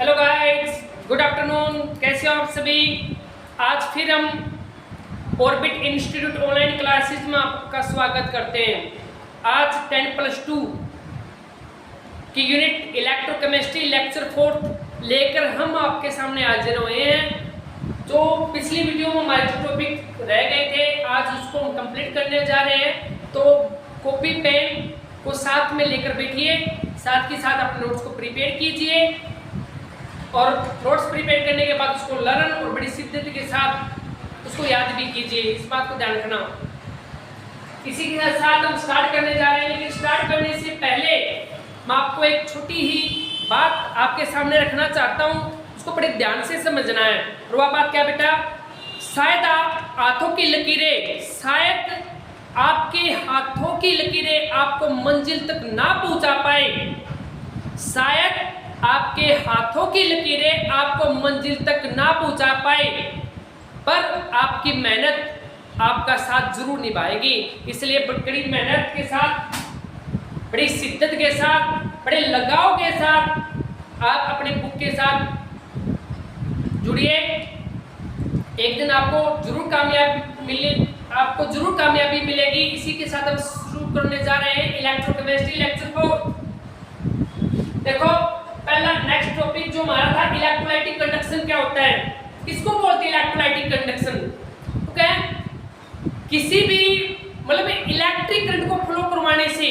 Hello guys, good afternoon. कैसे हो आप सभी? आज फिर हम ऑर्बिट इंस्टीट्यूट ऑनलाइन क्लासेस में आपका स्वागत करते हैं। आज 10+2 की यूनिट इलेक्ट्रोकेमिस्ट्री लेक्चर 4 लेकर हम आपके सामने हाजिर हुए हैं। जो पिछली वीडियो में हमारे जो टॉपिक रह गए थे, आज उसको हम कंप्लीट करने जा रहे हैं। तो कॉपी पेन को साथ में लेकर बैठिए, साथ ही साथ अपने नोट्स को प्रिपेयर कीजिए और नोट्स प्रिपेयर करने के बाद उसको लर्न और बड़ी शिद्दत के साथ उसको याद भी कीजिए। इस बात को ध्यान रखना। इसी के साथ हम स्टार्ट करने जा रहे हैं, लेकिन स्टार्ट करने से पहले मैं आपको एक छोटी ही बात आपके सामने रखना चाहता हूँ, उसको बड़े ध्यान से समझना है। और वह बात क्या बेटा? शायद हाथों की लकीरें, शायद आपके हाथों की लकीरें आपको मंजिल तक ना पहुंचा पाए, शायद आपके हाथों की लकीरें आपको मंजिल तक ना पहुंचा पाए, पर आपकी मेहनत आपका साथ जरूर निभाएगी। इसलिए बड़ी मेहनत के साथ, बड़ी शिद्दत के साथ, बड़े लगाव के साथ आप अपने बुक के साथ जुड़िए। एक दिन आपको जरूर कामयाबी मिलेगी। इसी के साथ हम शुरू करने जा रहे हैं इलेक्ट्रोकेमिस्ट्री लेक्चर 4। देखो, पहला नेक्स्ट टॉपिक जो हमारा था, इलेक्ट्रोलाइटिक कंडक्शन क्या होता है, किसको बोलते हैं इलेक्ट्रोलाइटिक कंडक्शन? तो क्या है? किसी भी मतलब इलेक्ट्रिक करंट को फ्लो करवाने से,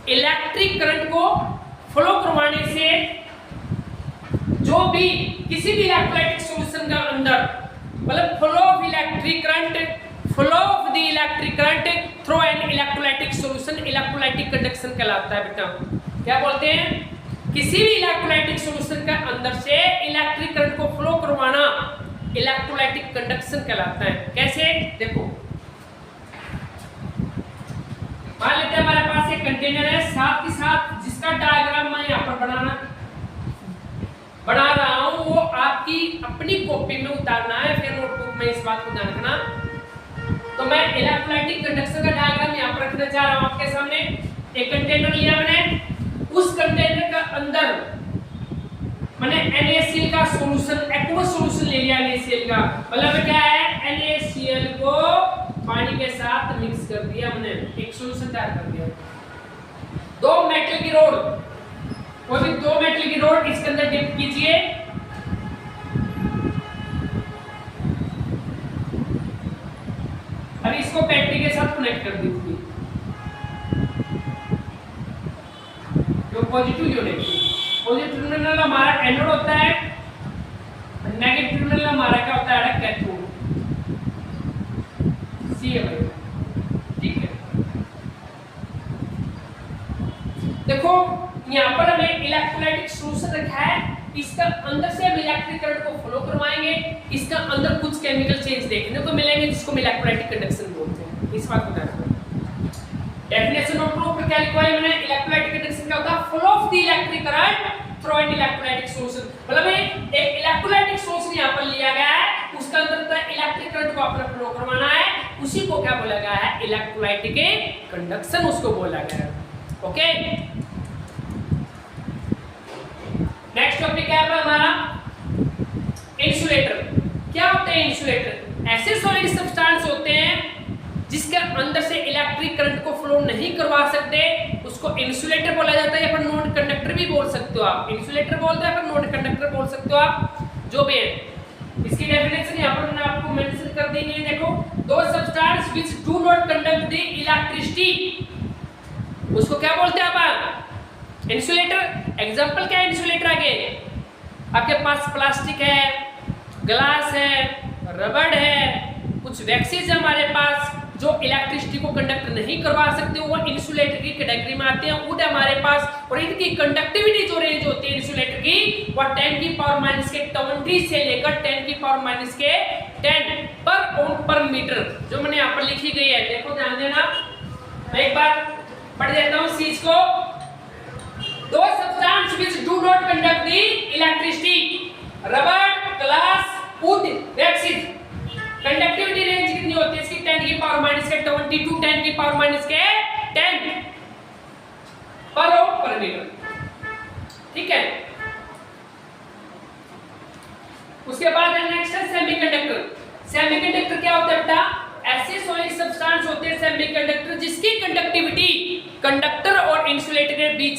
इलेक्ट्रिक करंट को फ्लो करवाने से जो भी किसी भी इलेक्ट्रोलाइटिक सॉल्यूशन का अंदर मतलब flow of electric current, flow of the electric current through an electrolytic solution electrolytic conduction कहलाता है बेटा। क्या बोलते हैं? किसी भी इलेक्ट्रोलाइटिक सॉल्यूशन का अंदर से इलेक्ट्रिक करंट को फ्लो करवाना इलेक्ट्रोलाइटिक कंडक्शन कहलाता है। कैसे? देखो, मान लेते हैं हमारे पास एक कंटेनर है, साथ ही साथ जिसका डायग्राम मैं यहाँ पर बना रहा हूँ, वो आपकी अपनी कॉपी में उतारना है, फिर नोटबुक में। इस बात को ध्यान रखना। तो मैं इलेक्ट्रोलाइटिक कंडक्शन का डायग्राम यहाँ पर रखने जा रहा हूँ आपके सामने। एक कंटेनर लिया मैंने, उस कंटेनर का अंदर मैंने NaCl का सॉल्यूशन, एक्वस सॉल्यूशन ले लिया। NaCl का मतलब क्या है? NaCl को पानी के साथ मिक्स कर दिया, मैंने एक सॉल्यूशन तैयार कर दिया। दो मेटल की रोड, कोई भी दो मेटल की रोड इसके अंदर डिप कीजिए। अब इसको बैटरी के साथ कनेक्ट कर दीजिए, जो पॉजिटिव जो नेगेटिव। पॉजिटिव टर्मिनल हमारा एनोड होता है, नेगेटिव टर्मिनल हमारा क्या होता है? कैथोड। Cl, ठीक है। देखो, यहाँ पर हमें इलेक्ट्रोलाइटिक सॉल्यूशन रखा है, इसका अंदर से हम इलेक्ट्रिक करंट को फ्लो करवाएंगे। इसका अंदर कुछ केमिकल चेंज देखने को मिलेंगे, जिसको हम इलेक्ट्रोलाइटिक कंडक्शन बोलते हैं। इस बात को ध्यान रखना। डेफिनेशन ऑफ प्रूफ क्या लिखा है मैंने? इलेक्ट्रोलाइटिक कंडक्शन क्या होता है? Flow of the electric current through an electrolytic solution. मतलब एक इलेक्ट्रोलाइटिक सॉल्यूशन यहाँ पर लिया गया है, उसका अंदर इलेक्ट्रिक करंट को आपने फ्लो करवाना है, उसी को क्या बोला गया है? इलेक्ट्रोलाइटिक कंडक्शन उसको बोला गया है। ओके, नेक्स्ट टॉपिक क्या है हमारा? इंसुलेटर। क्या होते हैं इंसुलेटर? ऐसे सॉलिड सब्सटेंस होते हैं जिसके अंदर से इलेक्ट्रिक करंट को फ्लो नहीं करवा सकते, उसको इंसुलेटर बोला जाता है, या फिर नॉन कंडक्टर भी बोल सकते हो आप। इंसुलेटर बोलते हैं, फिर नॉन कंडक्टर बोल सकते हो आप, जो भी है। इसकी डेफिनेशन यहाँ पर मैंने आपको मेंशन कर दी है। देखो, दो substance which do not conduct the electricity, उसको क्या बोलते हैं आप? इंसुलेटर। एग्जांपल क्या है इंसुलेटर? आगे आपके पास प्लास्टिक है, ग्लास है, रबड़ है, कुछ वैक्सीज है हमारे पास जो इलेक्ट्रिसिटी को कंडक्ट नहीं करवा सकते, वो इंसुलेटर की कैटेगरी में आते हैं। वुड हमारे पास, और इनकी कंडक्टिविटी जो रेंज होती है इंसुलेटर की, वो 10⁻⁻20 से लेकर 10⁻⁻10 पर ओम पर मीटर, जो मैंने यहाँ पर लिखी गई है। देखो, ध्यान देना, मैं एक बार पढ़ देता हूँ चीज को। दो substance which do not conduct the electricity, rubber, glass, wood, waxes. Conductivity range कितनी होती है इसकी? 10⁻⁻20 टू 10⁻⁻10 पर ओम पर मीटर। ठीक है।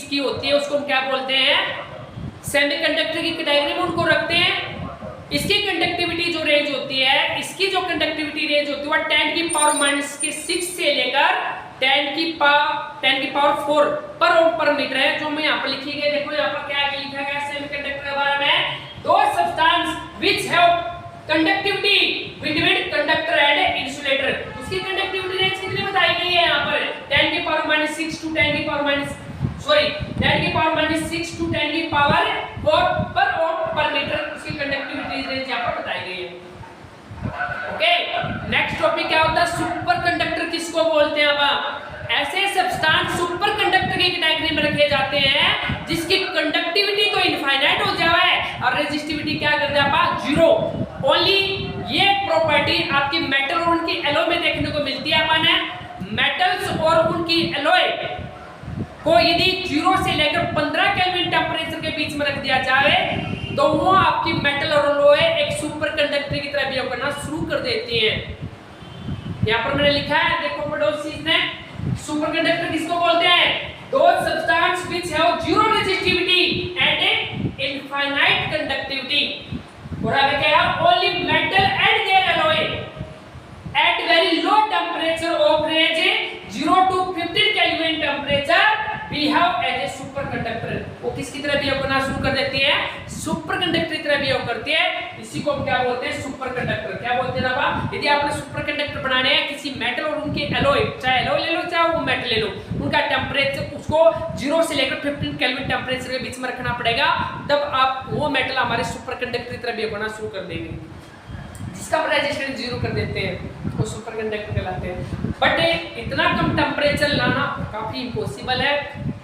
इसकी होती है उसको हम क्या बोलते हैं, सेमीकंडक्टर की कैटेगरी में उनको रखते हैं। इसकी कंडक्टिविटी जो रेंज होती है, इसकी जो कंडक्टिविटी रेंज होती है वो 10⁻⁶ से लेकर 10⁻⁴ पर ओम पर मीटर है, जो मैं यहाँ पर लिखी गई। देखो यहाँ पर क्या लिखा गया सेमीकंडक्टर के बारे में, दो substance which have conductivity between conductor and insulator. उसकी कंडक्टिविटी रेंज कितनी बताई गई है यहाँ पर, 10⁻⁶ टू 10⁻⁶ टू 10⁴ पर ओम पर मीटर उसकी कंडक्टिविटी रेंज यहाँ पर बताई गई है। ओके, नेक्स्ट टॉपिक क्या होता है, सुपर कंडक्टर किसको बोलते हैं। अब ऐसे सब्सटेंस सुपर कंडक्टर की कैटेगरी में रखे जाते हैं जिसकी कंडक्टिविटी तो इनफाइनाइट हो जाए और रेजिस्टिविटी क्या कर दे आप, जीरो। ओनली ये प्रॉपर्टी आपकी मेटल और उनकी एलॉय में देखने को मिलती है। अपन मेटल्स और उनकी एलॉय को यदि 0 से लेकर 15 केल्विन टेम्परेचर के बीच में रख दिया जाए तो वो आपकी मेटल और एलॉय एक सुपर कंडक्टर की तरह बिहेव करना शुरू कर देती हैं। यहाँ पर मैंने लिखा है, देखो पड़ोसी ने, सुपर कंडक्टर किसको बोलते हैं, those substances which have zero resistivity and infinite conductivity। और आगे क्या है, only metal and their alloy at very low temperature of range 0 to 15 Kelvin temperature behave as a superconductor। वो किसकी तरह बिहेव करना शुरू कर देती है, सुपर कंडक्टर की तरह बिहेव करती है। इसी को हम क्या बोलते हैं, सुपर कंडक्टर। क्या बोलते हैं ना, यदि आपने सुपर कंडक्टर बनाने हैं किसी मेटल और उनके एलॉय, चाहे एलॉय ले लो चाहे वो मेटल ले लो, उनका टेम्परेचर उसको 0 से लेकर 15 केल्विन टेम्परेचर के बीच में रखना पड़ेगा, तब आप वो मेटल हमारे सुपर कंडक्टर की तरह बिहेव करना शुरू कर देंगे। जिसका रेजिस्टेंस 0 कर देते हैं वो सुपर कंडक्टर कहलाते हैं। बट इतना कम टेम्परेचर लाना काफी इम्पॉसिबल है,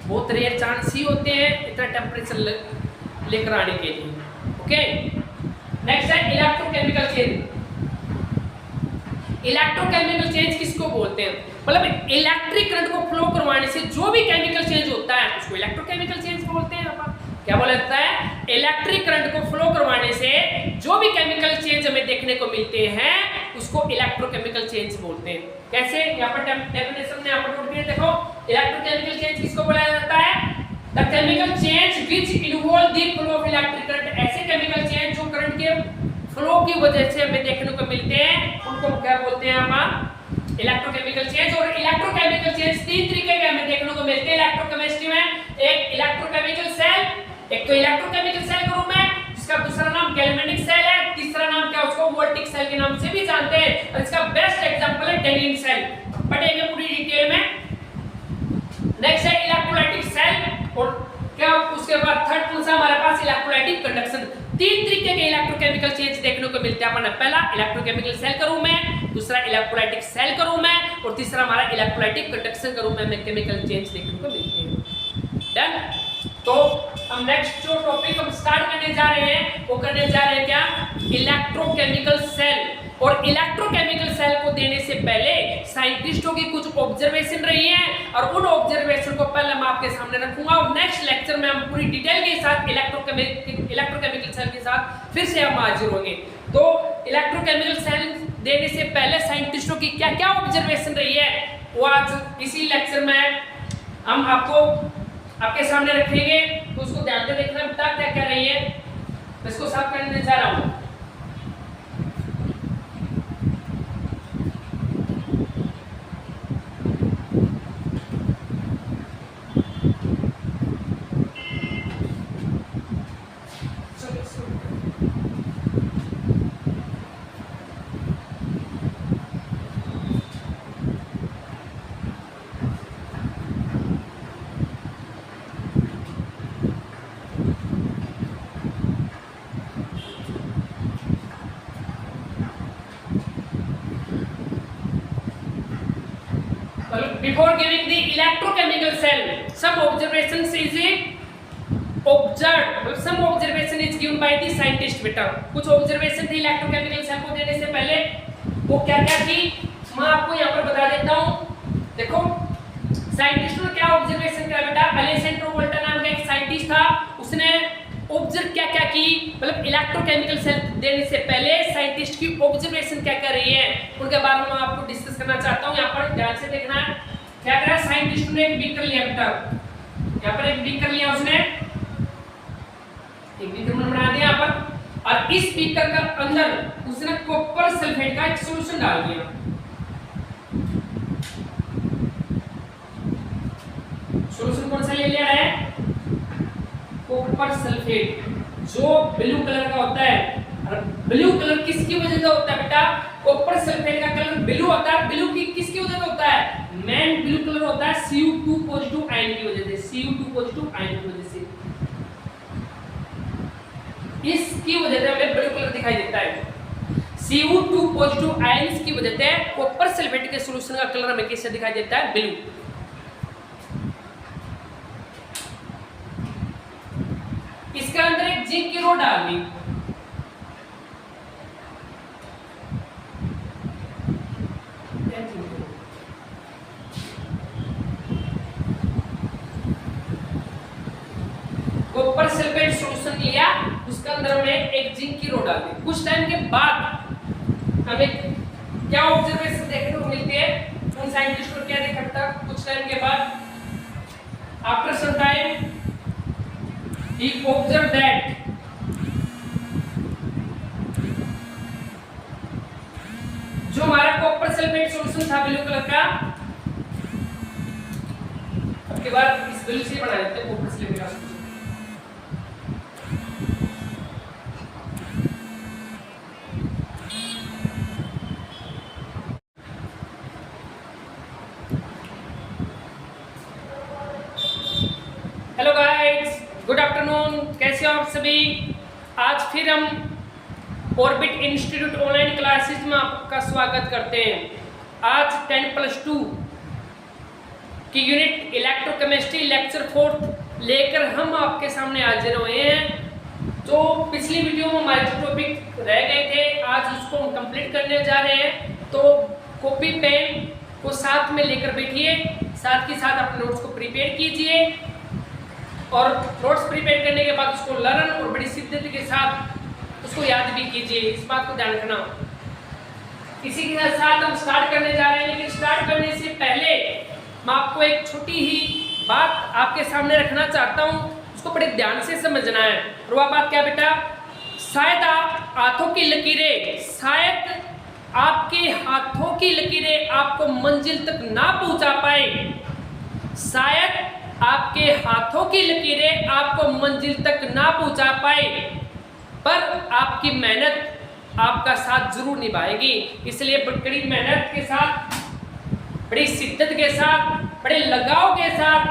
बहुत रेयर चांस ही होते हैं इतना टेम्परेचर लेकर आने के लिए। ओके, नेक्स्ट है इलेक्ट्रोकेमिकल चेंज। इलेक्ट्रोकेमिकल चेंज किसको बोलते हैं, मतलब इलेक्ट्रिक करंट को फ्लो करवाने से जो भी केमिकल चेंज होता है उसको इलेक्ट्रोकेमिकल चेंज बोलते हैं। अपन क्या बोला जाता है, इलेक्ट्रिक करंट को फ्लो करवाने से जो भी केमिकल चेंज हमें देखने को मिलते हैं उसको इलेक्ट्रोकेमिकल चेंज बोलते हैं। कैसे, यहाँ पर डेफिनेशन में यहाँ पर नोट किया, देखो इलेक्ट्रोकेमिकल चेंज किसको बोला जाता है, the chemical change which involve the flow of electric current. ऐसे केमिकल चेंज जो करंट के फ्लो की वजह से हमें देखने को मिलते हैं उनको क्या बोलते हैं हम, इलेक्ट्रोकेमिकल चेंज। और इलेक्ट्रोकेमिकल चेंज तीन तरीके के हमें देखने को मिलते हैं इलेक्ट्रोकेमिस्ट्री में। एक इलेक्ट्रोकेमिकल सेल, एक तो इलेक्ट्रोकेमिकल सेल का रूप है जिसका दूसरा नाम गैल्वेनिक सेल है, तीसरा नाम क्या उसको वोल्टिक सेल के नाम से भी जानते हैं, और इसका बेस्ट एग्जांपल है टेनिन सेल। पढ़ेंगे पूरी डिटेल में। नेक्स्ट है इलेक्ट्रोलाइटिक सेल, और क्या उसके बाद थर्ड कौन सा हमारे पास, इलेक्ट्रोलाइटिक कंडक्शन। तीन तरीके के इलेक्ट्रोकेमिकल चेंज देखने को मिलते हैं। अपन पहला इलेक्ट्रोकेमिकल सेल का रूप में, दूसरा इलेक्ट्रोलाइटिक सेल का रूप में, और तीसरा हमारा इलेक्ट्रोलाइटिक कंडक्शन का रूप में हमें केमिकल चेंज देखने को मिलते हैं। डन। तो हम नेक्स्ट जो टॉपिक हम स्टार्ट करने जा रहे हैं वो करने जा रहे हैं क्या, इलेक्ट्रोकेमिकल सेल। और इलेक्ट्रोकेमिकल सेल को देने से पहले साइंटिस्टों की कुछ ऑब्जर्वेशन रही हैं, और उन ऑब्जर्वेशन को पहले मैं आपके सामने रखूंगा, और नेक्स्ट लेक्चर में हम पूरी डिटेल के साथ इलेक्ट्रोकेमिकल सेल के साथ फिर से हम हाजिर होंगे। तो इलेक्ट्रोकेमिकल सेल देने से पहले साइंटिस्टों की क्या क्या ऑब्जर्वेशन रही है वो आज इसी लेक्चर में हम आपके सामने रखेंगे। तो उसको ध्यान से देखना बेटा, क्या क्या रही है, मैं इसको साफ करने जा रहा हूँ। Before giving the electrochemical cell, some observations is observed. Some observation is given by the scientist बेटा। कुछ observation थी electrochemical cell को देने से पहले, वो क्या क्या थी मैं आपको यहाँ पर बता देता हूँ। देखो साइंटिस्ट ने क्या ऑब्जर्वेशन किया बेटा, अलेसेंड्रो वोल्टा नाम का एक साइंटिस्ट था, उसने ऑब्जर्व क्या क्या की, मतलब इलेक्ट्रोकेमिकल सेल देने से पहले साइंटिस्ट की ऑब्जर्वेशन क्या कर रही है उनके बारे में मैं आपको डिस्कस करना चाहता हूँ। यहाँ पर ध्यान से देखना है। क्या करा, साइंटिस्ट ने एक बीकर लिया बेटा, यहाँ पर एक बीकर लिया उसने, एक बीकर बना दिया यहाँ पर, और इस बीकर का अंदर उसने कॉपर सल्फेट का एक सॉल्यूशन डाल दिया। सॉल्यूशन कौन सा ले लिया है? कॉपर सल्फेट, जो ब्लू कलर का होता है। और ब्लू कलर किसकी वजह से होता है बेटा? कॉपर सल्फेट का कलर ब्लू होता है। ब्लू की किसकी वजह से होता है? मेन ब्लू कलर होता है Cu2 पॉजिटिव आयन की वजह से, Cu2 पॉजिटिव आयन की वजह से, इसकी वजह से हमें ब्लू कलर दिखाई देता है। Cu2 पॉजिटिव आयंस की वजह से कॉपर सल्फेट के सॉल्यूशन का कलर हमें कैसे दिखाई देता है? ब्लू। इसके अंदर एक जिंक की रॉड डाल दी, कॉपर सल्फेट सॉल्यूशन लिया, उसके अंदर हमने एक जिंक की रॉड डाल दी। कुछ टाइम के बाद हमें क्या ऑब्जर्वेशन देखने को मिलती है? उन साइंटिस्ट को क्या देखा? कुछ टाइम के बाद, after some time he observed that जो हमारा कॉपर सल्फेट सॉल्यूशन था ब्लू कलर का, अब के बाद इस ब्लू से बना देते हैं कॉपर सल्फेट का solution. Hello guys, good afternoon, कैसे हो आप सभी? आज फिर हम ऑर्बिट इंस्टीट्यूट ऑनलाइन क्लासेस में आपका स्वागत करते हैं। आज 10+2 की यूनिट इलेक्ट्रोकेमिस्ट्री लेक्चर 4 लेकर हम आपके सामने हाजिर हुए हैं। तो पिछली वीडियो में हमारे जो टॉपिक रह गए थे, आज उसको हम कंप्लीट करने जा रहे हैं। तो कॉपी पेन को साथ में लेकर बैठिए, साथ ही साथ अपने नोट्स को प्रिपेयर कीजिए, और नोट्स प्रिपेयर करने के बाद उसको लर्न और बड़ी शिद्दत के साथ उसको याद भी कीजिए। इस बात को ध्यान रखना। इसी के साथ हम स्टार्ट करने जा रहे हैं, लेकिन स्टार्ट करने से पहले मैं आपको एक छोटी ही बात आपके सामने रखना चाहता हूँ, उसको बड़े ध्यान से समझना है। और वह बात क्या बेटा? शायद हाथों की लकीरें, शायद आपके हाथों की लकीरें आपको मंजिल तक ना पहुंचा पाए, शायद आपके हाथों की लकीरें आपको मंजिल तक ना पहुंचा पाए, पर आपकी मेहनत आपका साथ जरूर निभाएगी। इसलिए बड़ी मेहनत के साथ, बड़ी शिद्दत के साथ, बड़े लगाव के साथ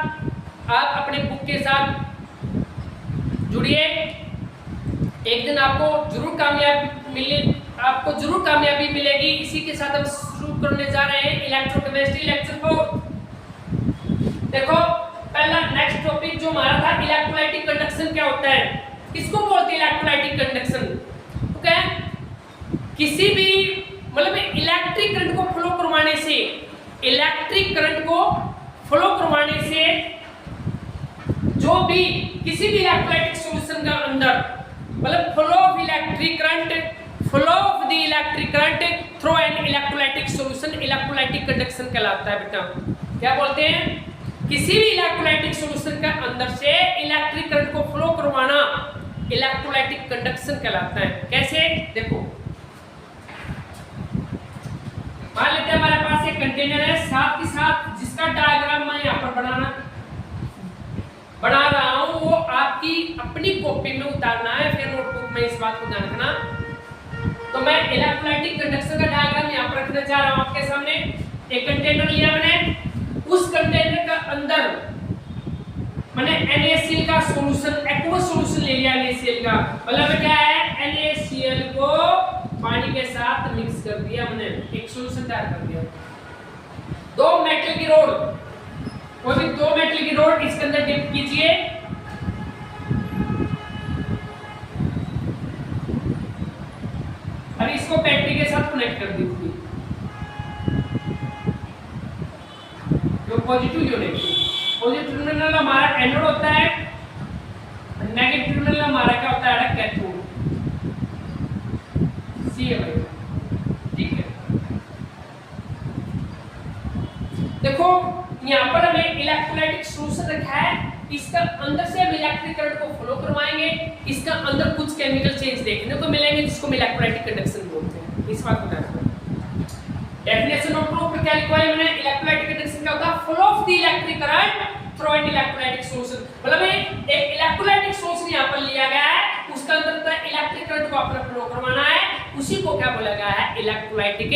आप अपने बुक के साथ जुड़िए। एक दिन आपको जरूर कामयाबी मिलेगी। इसी के साथ हम शुरू करने जा रहे हैं इलेक्ट्रोकेमिस्ट्री लेक्चर 4। देखो, पहला नेक्स्ट टॉपिक जो हमारा था, इलेक्ट्रोलाइटिक कंडक्शन क्या होता है, किसको बोलते हैं इलेक्ट्रोलाइटिक कंडक्शन? तो क्या है? किसी भी मतलब इलेक्ट्रिक करंट को फ्लो करवाने से, इलेक्ट्रिक करंट को फ्लो करवाने से जो भी किसी भी इलेक्ट्रोलाइटिक सॉल्यूशन का अंदर, मतलब flow of electric current through an electrolytic solution electrolytic conduction कहलाता है बेटा। क्या बोलते हैं? किसी भी इलेक्ट्रोलाइटिक सॉल्यूशन का अंदर से इलेक्ट्रिक करंट को फ्लो करवाना इलेक्ट्रोलाइटिक कंडक्शन कहलाता है। कैसे? देखो, मान लेते हैं हमारे पास एक कंटेनर है, साथ ही साथ जिसका डायग्राम मैं यहाँ पर बना रहा हूँ, वो आपकी अपनी कॉपी में उतारना है, फिर नोटबुक में। इस बात को ध्यान रखना। तो मैं इलेक्ट्रोलाइटिक कंडक्शन का डायग्राम यहाँ पर रखने जा रहा हूँ आपके सामने। एक कंटेनर लिया मैंने, उस कंटेनर का अंदर मैंने NaCl का सॉल्यूशन, एक्वस सॉल्यूशन ले लिया। NaCl का मतलब क्या है? NaCl को पानी के साथ मिक्स कर दिया, मैंने एक सॉल्यूशन तैयार कर दिया। दो मेटल की रोड, कोई भी दो मेटल की रोड इसके अंदर डिप कीजिए, और इसको बैटरी के साथ कनेक्ट कर दीजिए, जो पॉजिटिव जो नेगेटिव। पॉजिटिव टर्मिनल हमारा एनोड होता है, नेगेटिव टर्मिनल हमारा क्या होता है? कैथोड। Ca, ठीक है। देखो, यहाँ पर हमें इलेक्ट्रोलाइटिक सॉल्यूशन रखा है, इसका अंदर से हम इलेक्ट्रिक करंट को फ्लो करवाएंगे, इसका अंदर कुछ केमिकल चेंज देखने को मिलेंगे जिसको हम इलेक्ट्रोलाइटिक कंडक्शन बोलते हैं। इस बात को ध्यान रखना। डेफिनेशन ऑफ प्रूफ क्या लिखा है मैंने, इलेक्ट्रोलाइटिक कंडक्शन का होता है flow of the electric current through an electrolytic solution. मतलब एक इलेक्ट्रोलाइटिक सॉल्यूशन यहां पर लिया गया है, उसका अंदर इलेक्ट्रिक करंट को आपने फ्लो करवाना है, उसी को क्या बोला गया है, इलेक्ट्रोलाइटिक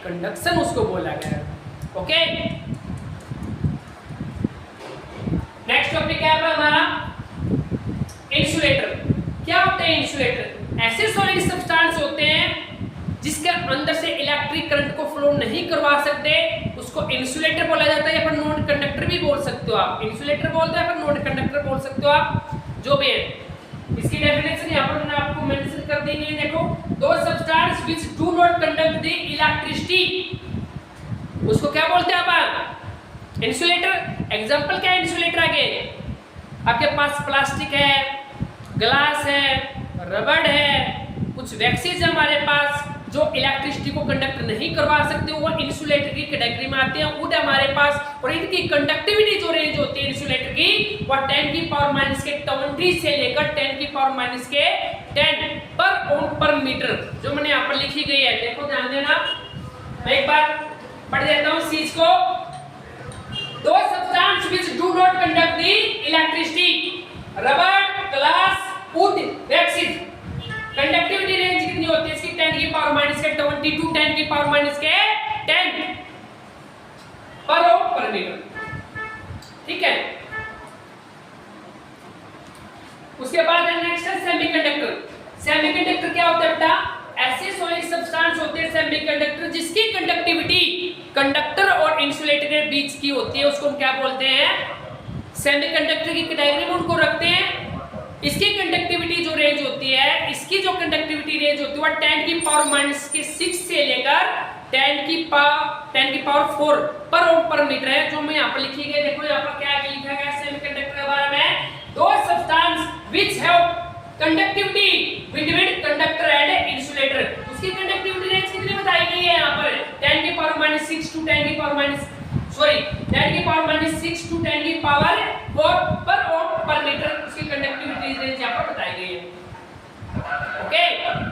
कंडक्शन उसको बोला गया है। ओके, नेक्स्ट टॉपिक क्या है हमारा, इंसुलेटर। क्या होते हैं इंसुलेटर? ऐसे सॉलिड सब्सटेंस होते हैं जिसके अंदर से इलेक्ट्रिक करंट को फ्लो नहीं करवा सकते, उसको इंसुलेटर बोला जाता है, या फिर नॉन कंडक्टर भी बोल सकते हो आप। इंसुलेटर बोलते हैं, फिर नॉन कंडक्टर बोल सकते हो आप, जो भी है। इसकी डेफिनेशन यहां पर मैंने आपको मेंशन कर दी है। देखो, दो substance which do not conduct the electricity, उसको क्या बोलते हैं आप, इंसुलेटर। एग्जांपल क्या है इंसुलेटर आगे, आपके पास प्लास्टिक है, ग्लास है, रबड़ है, कुछ वैक्सीज है हमारे पास जो इलेक्ट्रिसिटी को कंडक्ट नहीं करवा सकते, वो इंसुलेटर की कैटेगरी में आते हैं। वुड हमारे पास, और इनकी कंडक्टिविटी जो रेंज होती है इंसुलेटर की, वो 10 की पावर माइनस के 20 से लेकर 10 की पावर माइनस के 10 पर ओम पर मीटर, जो मैंने यहाँ पर लिखी गई है। देखो ध्यान देना, मैं एक बार पढ़ देता हूँ इस चीज को। दो substance which do not conduct the electricity, rubber, glass, wood, waxes, conductivity range कितनी होती है इसकी, 10 की पावर माइनस के 20 टू 10 की पावर माइनस के 10 पर ओम पर मीटर। ठीक है, उसके बाद नेक्स्ट है सेमीकंडक्टर। सेमीकंडक्टर क्या होता है बेटा, ऐसे सॉलिड सब्सटेंस होते हैं सेमीकंडक्टर जिसकी कंडक्टिविटी कंडक्टर और इंसुलेटर के बीच की होती है, उसको हम क्या बोलते हैं, सेमीकंडक्टर की कैटेगरी में उनको रखते हैं। इसकी कंडक्टिविटी जो रेंज होती है, इसकी जो कंडक्टिविटी रेंज होती है वो 10 की पावर माइनस के 6 से लेकर 10 की पावर 4 पर ओम पर मीटर है, जो मैं यहाँ पर लिखी गई। देखो यहाँ पर क्या लिखा गया सेमीकंडक्टर के बारे में, दो substance which have conductivity between conductor and insulator, उसकी कंडक्टिविटी रेंज कितनी बताई गई है यहाँ पर, 10 की पावर माइनस 6 टू 10 की पावर माइनस 6 टू 10 की पावर 4 पर ओम पर मीटर, उसकी कंडक्टिविटी रेंज यहाँ पर बताई गई है। ओके,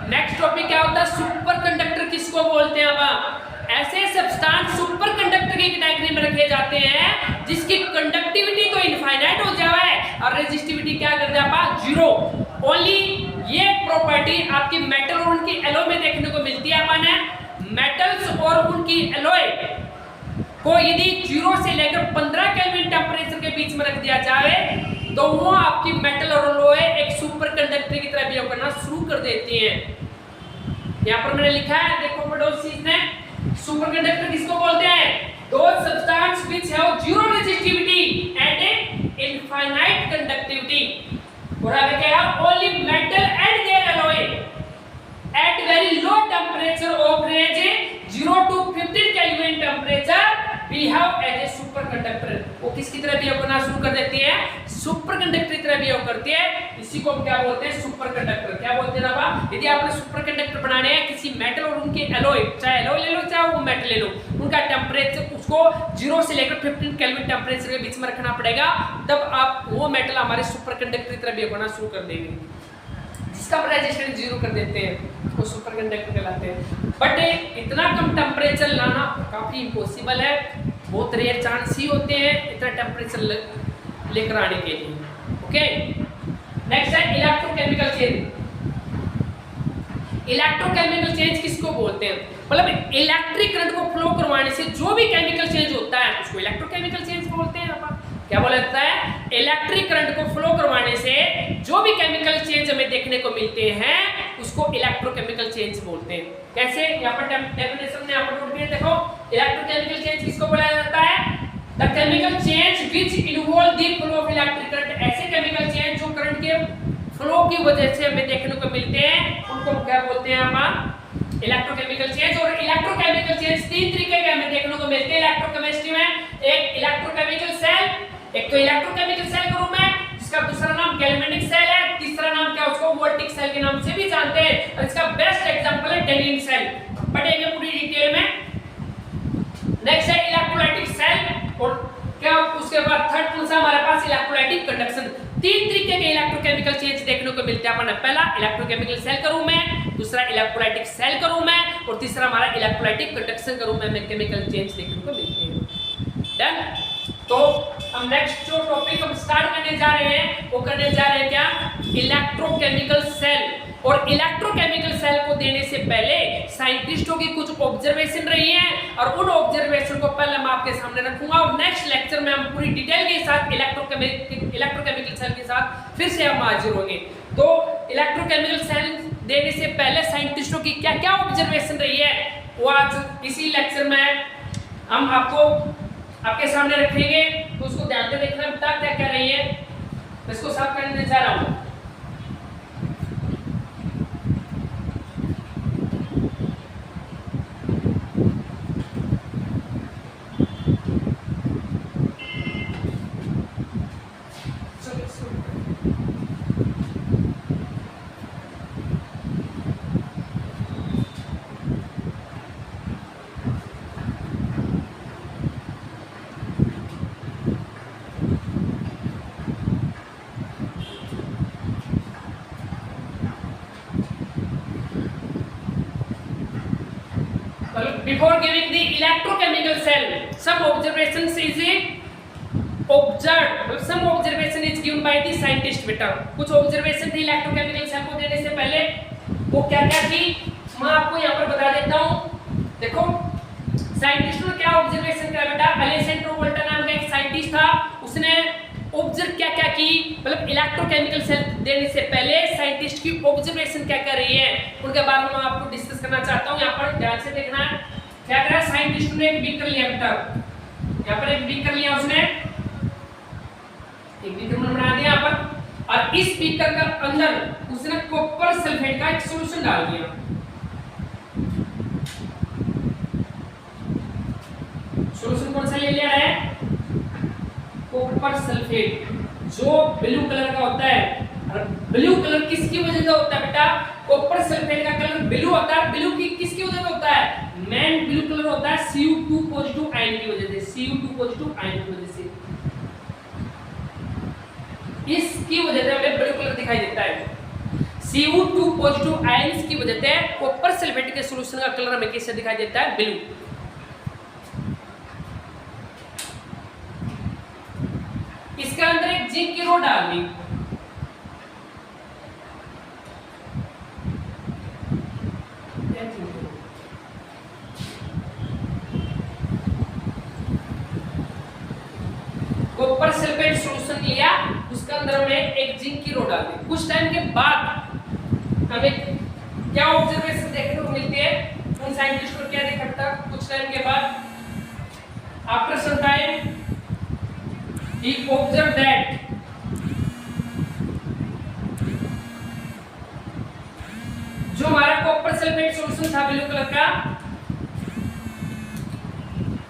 नेक्स्ट टॉपिक क्या होता है, सुपर कंडक्टर किसको बोलते हैं। अब ऐसे सब्सटेंस सुपर कंडक्टर की कैटेगरी में रखे जाते हैं जिसकी कंडक्टिविटी तो इनफाइनाइट हो जाए और रेजिस्टिविटी क्या कर दे आप, 0। ओनली ये प्रॉपर्टी आपकी मेटल और उनकी एलॉय में देखने को मिलती है। अपन मेटल्स और उनकी एलॉय को यदि 0 से लेकर 15 केल्विन टेम्परेचर के बीच में रख दिया जाए तो वो आपकी मेटल और एलॉय एक सुपर कंडक्टर की तरह बिहेव करना शुरू कर देती हैं। यहाँ पर मैंने लिखा है, देखो पड़ोसी ने, सुपर कंडक्टर किसको बोलते हैं, दो substance which have 0 resistivity and infinite conductivity, और आगे क्या है, only metal and their alloy at very low temperature of range 0 to 15 kelvin temperature behave as a superconductor. वो किसकी तरह बिहेव करना शुरू कर देती है, सुपर कंडक्टर की तरह बिहेव करती है। इसी को हम क्या बोलते हैं, सुपर कंडक्टर। क्या बोलते हैं ना, यदि आपने सुपर कंडक्टर बनाने हैं किसी मेटल और उनके एलॉय, चाहे एलॉय ले लो चाहे वो मेटल ले लो, उनका टेम्परेचर उसको 0 से लेकर 15 केल्विन टेम्परेचर के बीच में रखना पड़ेगा, तब आप वो मेटल हमारे सुपर कंडक्टर की तरह बिहेव करना शुरू कर देंगे। जिसका रेजिस्टेंस 0 कर देते हैं वो सुपर कंडक्टर कहलाते हैं। बट इतना कम टेम्परेचर लाना काफी इम्पॉसिबल है, बहुत रेयर चांस ही होते हैं इतना टेम्परेचर लेकर आने के लिए। ओके, नेक्स्ट है इलेक्ट्रोकेमिकल चेंज। इलेक्ट्रोकेमिकल चेंज किसको बोलते हैं, मतलब इलेक्ट्रिक करंट को फ्लो करवाने से जो भी केमिकल चेंज होता है उसको इलेक्ट्रोकेमिकल चेंज बोलते हैं। अपन क्या बोला जाता है, इलेक्ट्रिक करंट को फ्लो करवाने से जो भी केमिकल चेंज हमें देखने को मिलते हैं उसको इलेक्ट्रोकेमिकल चेंज बोलते हैं। कैसे, यहाँ पर डेफिनेशन में यहाँ पर नोट किया, देखो इलेक्ट्रोकेमिकल चेंज किसको बोला जाता है, the chemical change which involve the flow of electric current. ऐसे केमिकल चेंज जो करंट के फ्लो की वजह से हमें देखने को मिलते हैं उनको क्या बोलते हैं हम, इलेक्ट्रोकेमिकल चेंज। और इलेक्ट्रोकेमिकल चेंज 3 तरीके के हमें देखने को मिलते हैं इलेक्ट्रोकेमिस्ट्री में। एक इलेक्ट्रोकेमिकल सेल, एक तो इलेक्ट्रोकेमिकल सेल का रूप है जिसका दूसरा नाम गैल्वेनिक सेल है, तीसरा नाम क्या उसको वोल्टिक सेल के नाम से भी जानते हैं, और इसका बेस्ट एग्जांपल है डेनिन सेल। पढ़ेंगे पूरी डिटेल में। नेक्स्ट है इलेक्ट्रोलाइटिक सेल, और क्या उसके बाद थर्ड कौन सा हमारे पास इलेक्ट्रोलाइटिक कंडक्शन। तीन तरीके के इलेक्ट्रोकेमिकल चेंज देखने को मिलते हैं अपन। पहला इलेक्ट्रोकेमिकल सेल का रूप में, दूसरा इलेक्ट्रोलाइटिक सेल का रूप में, और तीसरा हमारा इलेक्ट्रोलाइटिक कंडक्शन का रूप में हमें केमिकल चेंज देखने को मिलते हैं। डन। तो हम नेक्स्ट जो टॉपिक हम स्टार्ट करने जा रहे हैं वो करने जा रहे हैं क्या, इलेक्ट्रोकेमिकल सेल। और इलेक्ट्रोकेमिकल सेल को देने से पहले साइंटिस्टों की कुछ ऑब्जर्वेशन रही हैं और उन ऑब्जर्वेशन को पहले मैं आपके सामने रखूंगा और नेक्स्ट लेक्चर में हम पूरी डिटेल के साथ इलेक्ट्रोकेमिकल सेल के साथ फिर से हम हाजिर होंगे। तो इलेक्ट्रोकेमिकल सेल देने से पहले साइंटिस्टों की क्या क्या ऑब्जर्वेशन रही है वो आज इसी लेक्चर में हम आपके सामने रखेंगे। तो उसको ध्यान से देखना बेटा क्या क्या रही है। मैं इसको साफ करने जा रहा हूँ। Before giving the electrochemical cell, some observations is observed. Some observation is given by the scientist बेटा। कुछ observation थी electrochemical cell को देने से पहले, वो क्या क्या थी मैं आपको यहाँ पर बता देता हूँ। देखो साइंटिस्ट ने क्या ऑब्जर्वेशन किया बेटा, अलेसेंड्रो वोल्टा नाम का एक साइंटिस्ट था, उसने ऑब्जर्व क्या क्या की, मतलब इलेक्ट्रोकेमिकल सेल देने से पहले साइंटिस्ट की ऑब्जर्वेशन क्या कर रही है उनके बारे में मैं आपको डिस्कस करना चाहता हूँ। यहाँ पर ध्यान से देखना है क्या करा। साइंटिस्ट ने एक बीकर लिया बेटा, यहाँ पर एक बीकर लिया उसने, एक बीकर बना दिया यहाँ पर, और इस बीकर का अंदर उसने कॉपर सल्फेट का एक सॉल्यूशन डाल दिया। सॉल्यूशन कौन सा ले लिया है, कॉपर सल्फेट, जो ब्लू कलर का होता है। और ब्लू कलर किसकी वजह से होता है बेटा, कॉपर सल्फेट का कलर ब्लू होता है। ब्लू की किसकी वजह से होता है, मेन ब्लू कलर होता है Cu2 पॉजिटिव आयन की वजह से, Cu2 पॉजिटिव आयन की वजह से, इसकी वजह से हमें ब्लू कलर दिखाई देता है। Cu2 पॉजिटिव आयंस की वजह से कॉपर सल्फेट के सॉल्यूशन का कलर हमें कैसे दिखाई देता है, ब्लू। इसके अंदर एक जिंक की रॉड डाल दी, कॉपर सल्फेट सॉल्यूशन लिया, उसके अंदर हमें एक जिंक की रॉड डाल दी। कुछ टाइम के बाद हमें क्या ऑब्जर्वेशन देखने को मिलती है, उन साइंटिस्ट को क्या दिखता, कुछ टाइम के बाद after some time he observed that जो हमारा कॉपर सल्फेट सॉल्यूशन था ब्लू कलर का,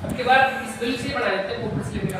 अब के बाद इस ब्लू से बना देते हैं कॉपर सल्फेट का